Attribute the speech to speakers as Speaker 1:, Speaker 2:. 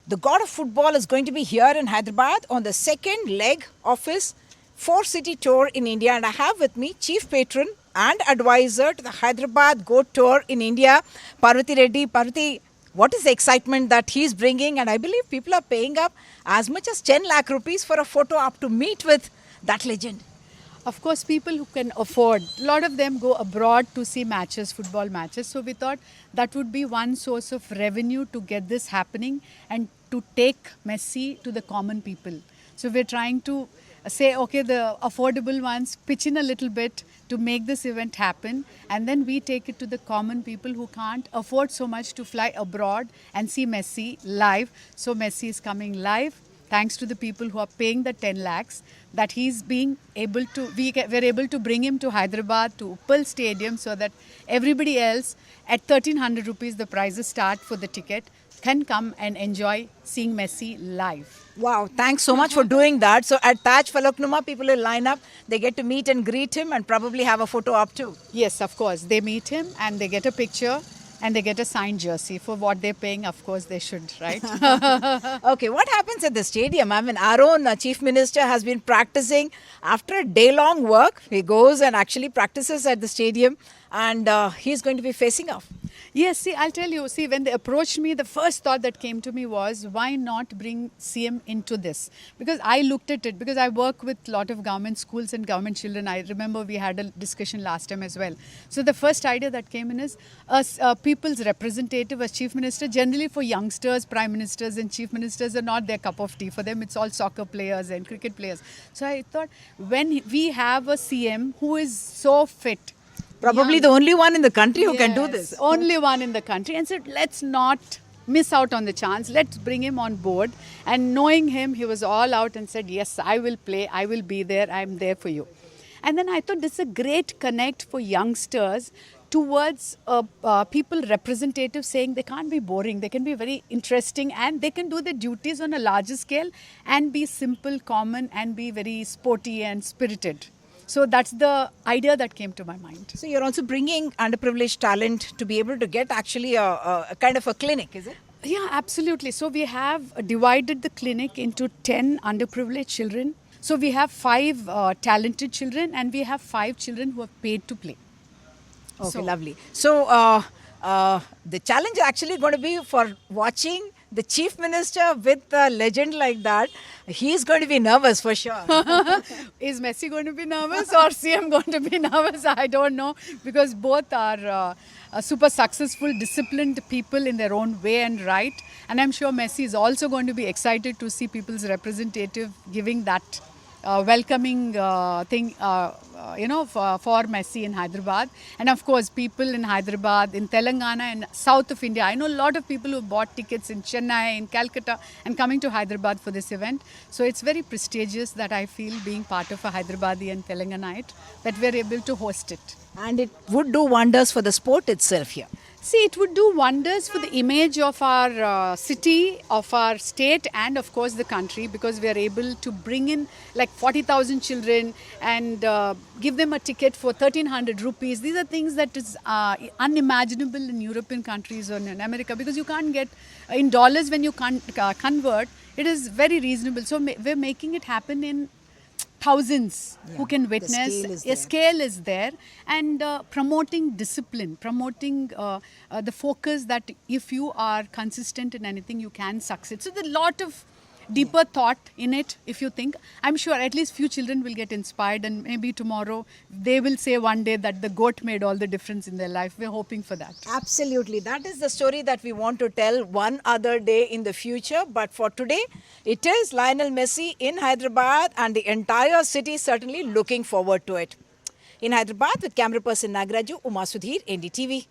Speaker 1: The god of football is going to be here in Hyderabad on the second leg of his four-city tour in India. And I have with me Chief Patron and advisor to the Hyderabad Goat Tour in India, Parvati Reddy. Parvati, what is the excitement that he's bringing? And I believe people are paying up as much as 10 lakh rupees for a photo op to meet with that legend.
Speaker 2: Of course, people who can afford, a lot of them go abroad to see matches, football matches. So we thought that would be one source of revenue to get this happening and to take Messi to the common people. So we're trying to say, okay, the affordable ones pitch in a little bit to make this event happen, and then we take it to the common people who can't afford so much to fly abroad and see Messi live. So Messi is coming live, thanks to the people who are paying the 10 lakhs, that he's being able to, we're able to bring him to Hyderabad, to Uppal Stadium, so that everybody else at 1300 rupees, the prices start for the ticket, can come and enjoy seeing Messi live.
Speaker 1: Wow, thanks so much for doing that. So at Taj Falaknuma, people will line up, they get to meet and greet him and probably have a photo op too.
Speaker 2: Yes, of course. They meet him and they get a picture and they get a signed jersey. For what they're paying, of course, they should, right?
Speaker 1: Okay, what happens at the stadium? I mean, our own Chief Minister has been practicing after a day-long work. He goes and actually practices at the stadium and he's going to be facing off.
Speaker 2: Yes, see, I'll tell you, see, when they approached me, the first thought that came to me was, why not bring CM into this? Because I looked at it, because I work with a lot of government schools and government children. I remember we had a discussion last time as well. So the first idea that came in is a people's representative, as Chief Minister. Generally for youngsters, Prime Ministers and Chief Ministers are not their cup of tea. For them, it's all soccer players and cricket players. So I thought, when we have a CM who is so fit,
Speaker 1: Probably the only one in the country who can do this.
Speaker 2: Only one in the country. And said, let's not miss out on the chance. Let's bring him on board. And knowing him, he was all out and said, yes, I will play. I will be there. I'm there for you. And then I thought this is a great connect for youngsters towards people representatives, saying they can't be boring. They can be very interesting and they can do their duties on a larger scale and be simple, common and be very sporty and spirited. So that's the idea that came to my mind.
Speaker 1: So you're also bringing underprivileged talent to be able to get actually a kind of a clinic, is it?
Speaker 2: Yeah, absolutely. So we have divided the clinic into 10 underprivileged children. So we have 5 talented children and we have 5 children who are paid to play.
Speaker 1: Okay, lovely. So the challenge is actually going to be for watching the Chief Minister with a legend like that. He's going to be nervous for sure.
Speaker 2: Is Messi going to be nervous or CM going to be nervous? I don't know, because both are super successful, disciplined people in their own way and right. And I'm sure Messi is also going to be excited to see people's representative giving that welcoming thing, for Messi in Hyderabad. And of course, people in Hyderabad, in Telangana and south of India. I know a lot of people who bought tickets in Chennai, in Calcutta and coming to Hyderabad for this event. So it's very prestigious that I feel, being part of a Hyderabadi and Telanganite, that we're able to host it.
Speaker 1: And it would do wonders for the sport itself here.
Speaker 2: See, it would do wonders for the image of our city, of our state and of course the country, because we are able to bring in like 40,000 children and give them a ticket for 1300 rupees. These are things that is unimaginable in European countries or in America, because you can't get in dollars when you can't convert. It is very reasonable. So we're making it happen in thousands who can witness. A scale is there, and promoting discipline, promoting the focus that if you are consistent in anything, you can succeed. So there's a lot of deeper thought in it, if you think. I'm sure at least few children will get inspired, and maybe tomorrow they will say one day that the goat made all the difference in their life. We're hoping for that.
Speaker 1: Absolutely. That is the story that we want to tell one other day in the future. But for today, it is Lionel Messi in Hyderabad, and the entire city certainly looking forward to it. In Hyderabad, with camera person Nagaraju, Uma Sudhir, NDTV.